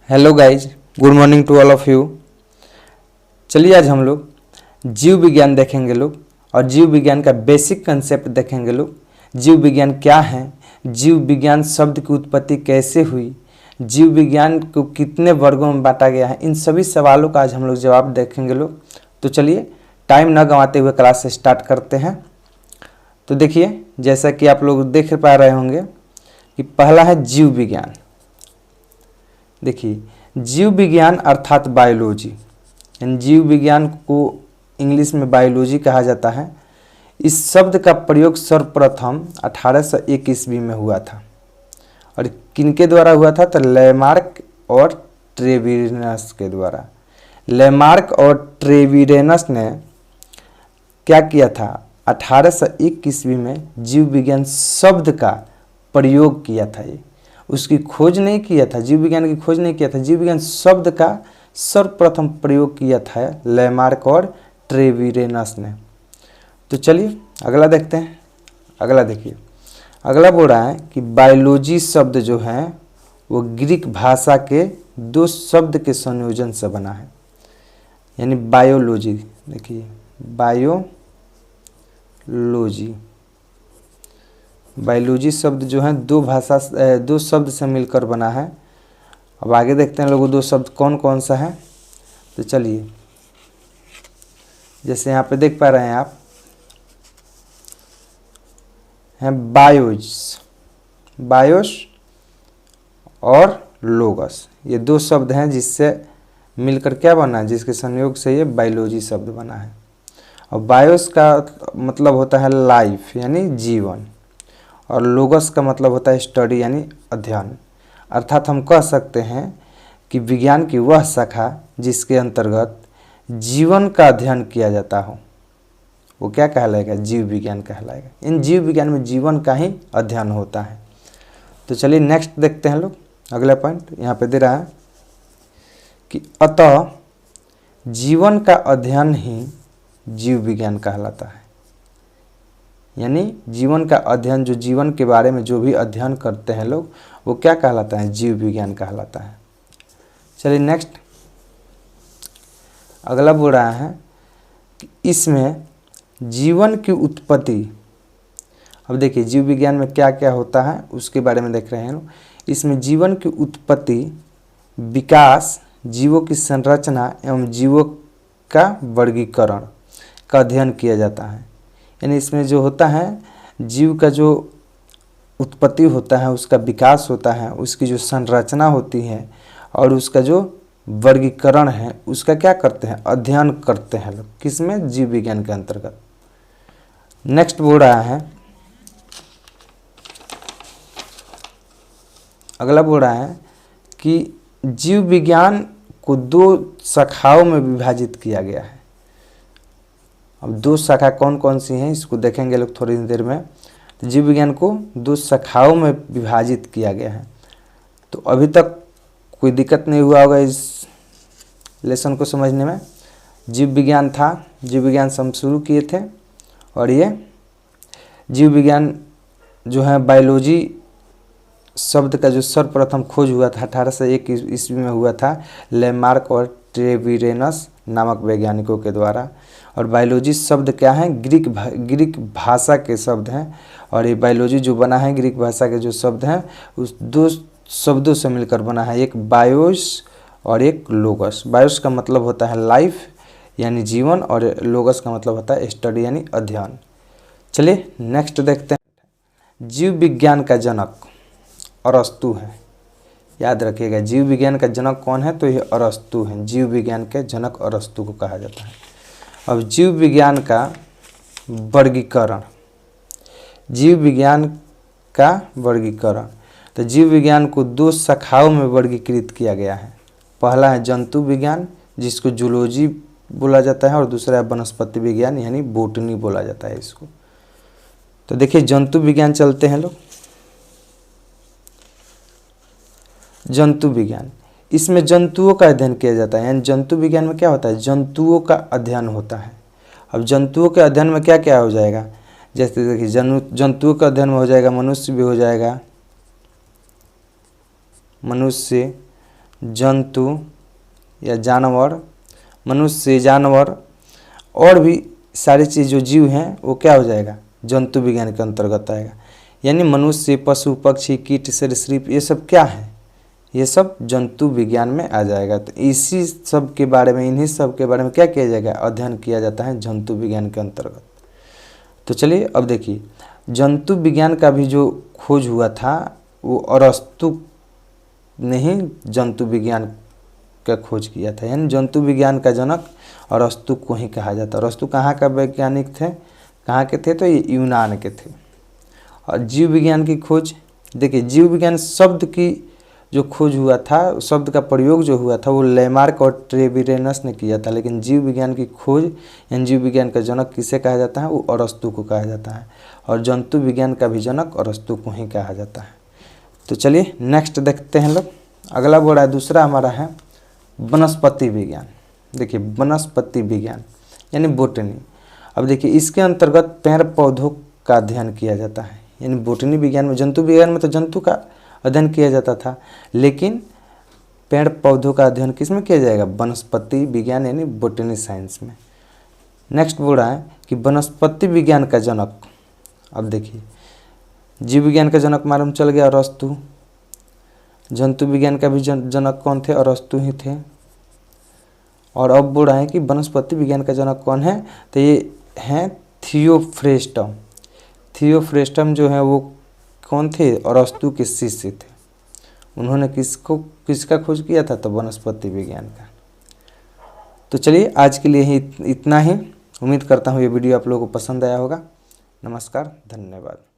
Hello guys, good morning to all of you. चलिए आज हम लोग जीव विज्ञान देखेंगे लोग और जीव विज्ञान का बेसिक कंसेप्ट देखेंगे लोग। जीव विज्ञान क्या है, जीव विज्ञान शब्द की उत्पत्ति कैसे हुई, जीव विज्ञान को कितने वर्गों में बांटा गया है, इन सभी सवालों का आज हम लोग जवाब देखेंगे लोग। तो चलिए टाइम न गंवाते हुए क्लास स्टार्ट करते हैं। तो देखिए, जैसा कि आप लोग देख पा रहे होंगे कि पहला है जीव विज्ञान। देखिए, जीव विज्ञान अर्थात बायोलॉजी, यानी जीव विज्ञान को इंग्लिश में बायोलॉजी कहा जाता है। इस शब्द का प्रयोग सर्वप्रथम 1801 ईस्वी में हुआ था और किनके द्वारा हुआ था, तो लैमार्क और ट्रेविरेनस के द्वारा। लैमार्क और ट्रेविरेनस ने क्या किया था, 1801 ईस्वी में जीव विज्ञान शब्द का प्रयोग किया था। ये उसकी खोज नहीं किया था, जीव विज्ञान की खोज नहीं किया था, जीव विज्ञान शब्द का सर्वप्रथम प्रयोग किया था लैमार्क और ट्रेविरेनस ने। तो चलिए अगला देखते हैं। अगला देखिए, अगला बोल रहा है कि बायोलॉजी शब्द जो है वो ग्रीक भाषा के दो शब्द के संयोजन से बना है, यानी बायोलॉजी। देखिए, बायोलॉजी शब्द जो है दो शब्द से मिलकर बना है। अब आगे देखते हैं लोगों, दो शब्द कौन कौन सा है। तो चलिए, जैसे यहाँ पे देख पा रहे हैं आप, हैं बायोस और लोगस। ये दो शब्द हैं जिससे मिलकर क्या बना है, जिसके संयोग से ये बायोलॉजी शब्द बना है। और बायोस का मतलब होता है लाइफ यानी जीवन, और लोगस का मतलब होता है स्टडी यानी अध्ययन। अर्थात हम कह सकते हैं कि विज्ञान की वह शाखा जिसके अंतर्गत जीवन का अध्ययन किया जाता हो वो क्या कहलाएगा, जीव विज्ञान कहलाएगा। इन जीव विज्ञान में जीवन का ही अध्ययन होता है। तो चलिए नेक्स्ट देखते हैं लोग। अगला पॉइंट यहाँ पे दे रहा है कि अतः जीवन का अध्ययन ही जीव विज्ञान कहलाता है, यानी जीवन का अध्ययन, जो जीवन के बारे में जो भी अध्ययन करते हैं लोग वो क्या कहलाता है, जीव विज्ञान कहलाता है। चलिए नेक्स्ट, अगला बोल रहा है कि इसमें जीवन की उत्पत्ति। अब देखिए, जीव विज्ञान में क्या क्या होता है उसके बारे में देख रहे हैं लोग। इसमें जीवन की उत्पत्ति, विकास, जीवों की संरचना एवं जीवों का वर्गीकरण का अध्ययन किया जाता है। यानी इसमें जो होता है, जीव का जो उत्पत्ति होता है, उसका विकास होता है, उसकी जो संरचना होती है और उसका जो वर्गीकरण है उसका क्या करते हैं, अध्ययन करते हैं लोग। किसमें, जीव विज्ञान के अंतर्गत। नेक्स्ट बोल रहा है, अगला बोल रहा है कि जीव विज्ञान को दो शाखाओं में विभाजित किया गया है। अब दो शाखा कौन कौन सी हैं इसको देखेंगे लोग थोड़ी देर में। तो जीव विज्ञान को दो शाखाओं में विभाजित किया गया है। तो अभी तक कोई दिक्कत नहीं हुआ होगा इस लेसन को समझने में। जीव विज्ञान था, जीव विज्ञान से हम शुरू किए थे और ये जीव विज्ञान जो है बायोलॉजी शब्द का जो सर्वप्रथम खोज हुआ था 1801 ईस्वी में हुआ था लैमार्क और ट्रेविरेनस नामक वैज्ञानिकों के द्वारा। और बायोलॉजी शब्द क्या है, ग्रीक भाषा के शब्द हैं। और ये बायोलॉजी जो बना है ग्रीक भाषा के जो शब्द हैं उस दो शब्दों से मिलकर बना है, एक बायोस और एक लोगस। बायोस का मतलब होता है लाइफ यानी जीवन और लोगस का मतलब होता है स्टडी यानी अध्ययन। चलिए नेक्स्ट देखते हैं। जीव विज्ञान का जनक अरस्तु है। याद रखिएगा, जीव विज्ञान का जनक कौन है, तो ये अरस्तु हैं। जीव विज्ञान के जनक अरस्तु को कहा जाता है। अब जीव विज्ञान का वर्गीकरण, जीव विज्ञान का वर्गीकरण। तो जीव विज्ञान को दो शाखाओं में वर्गीकृत किया गया है। पहला है जंतु विज्ञान जिसको जूलॉजी बोला जाता है और दूसरा है वनस्पति विज्ञान यानी बोटनी बोला जाता है इसको। तो देखिए, जंतु विज्ञान चलते हैं लोग। जंतु विज्ञान, इसमें जंतुओं का अध्ययन किया जाता है। यानी जंतु विज्ञान में क्या होता है, जंतुओं का अध्ययन होता है। अब जंतुओं के अध्ययन में क्या क्या हो जाएगा, जैसे देखिए जंतुओं के अध्ययन में हो जाएगा मनुष्य भी हो जाएगा, मनुष्य, जंतु या जानवर, मनुष्य, जानवर और भी सारी चीज़ जो जीव हैं वो क्या हो जाएगा, जंतु विज्ञान के अंतर्गत आएगा। यानी मनुष्य, पशु, पक्षी, कीट, सरीसृप ये सब क्या है, ये सब जंतु विज्ञान में आ जाएगा। तो इसी सब के बारे में, इन्हीं सब के बारे में क्या किया जाएगा, अध्ययन किया जाता है जंतु विज्ञान के अंतर्गत। तो चलिए अब देखिए, जंतु विज्ञान का भी जो खोज हुआ था वो अरस्तु ने ही जंतु विज्ञान का खोज किया था। यानी जंतु विज्ञान का जनक अरस्तु को ही कहा जाता है। अरस्तु कहाँ का वैज्ञानिक थे, कहाँ के थे, तो ये यूनान के थे। और जीव विज्ञान की खोज, देखिए जीव विज्ञान शब्द की जो खोज हुआ था, शब्द का प्रयोग जो हुआ था वो लेमार्क और ट्रेविरेनस ने किया था, लेकिन जीव विज्ञान की खोज यानी जीव विज्ञान का जनक किसे कहा जाता है, वो अरस्तु को कहा जाता है। और जंतु विज्ञान का भी जनक अरस्तु को ही कहा जाता है। तो चलिए नेक्स्ट देखते हैं लोग। अगला बोर्ड है, दूसरा हमारा है वनस्पति विज्ञान। देखिए वनस्पति विज्ञान यानी बोटनी। अब देखिए इसके अंतर्गत पेड़ पौधों का अध्ययन किया जाता है। यानी बोटनी विज्ञान में, जंतु विज्ञान में तो जंतु का अध्ययन किया जाता था, लेकिन पेड़ पौधों का अध्ययन किस में किया जाएगा, वनस्पति विज्ञान यानी बोटनी साइंस में। नेक्स्ट बोल रहा है कि वनस्पति विज्ञान का जनक, अब देखिए जीव विज्ञान का जनक मालूम चल गया अरस्तु, जंतु विज्ञान का भी जनक कौन थे, अरस्तु ही थे। और अब बोल रहा है कि वनस्पति विज्ञान का जनक कौन है, तो ये हैं थियोफ्रेस्टम। थियोफ्रेस्टम जो है वो कौन थे, अरस्तु के शिष्य थे। उन्होंने किसका खोज किया था, तो वनस्पति विज्ञान का। तो चलिए आज के लिए ही इतना ही। उम्मीद करता हूँ ये वीडियो आप लोगों को पसंद आया होगा। नमस्कार, धन्यवाद।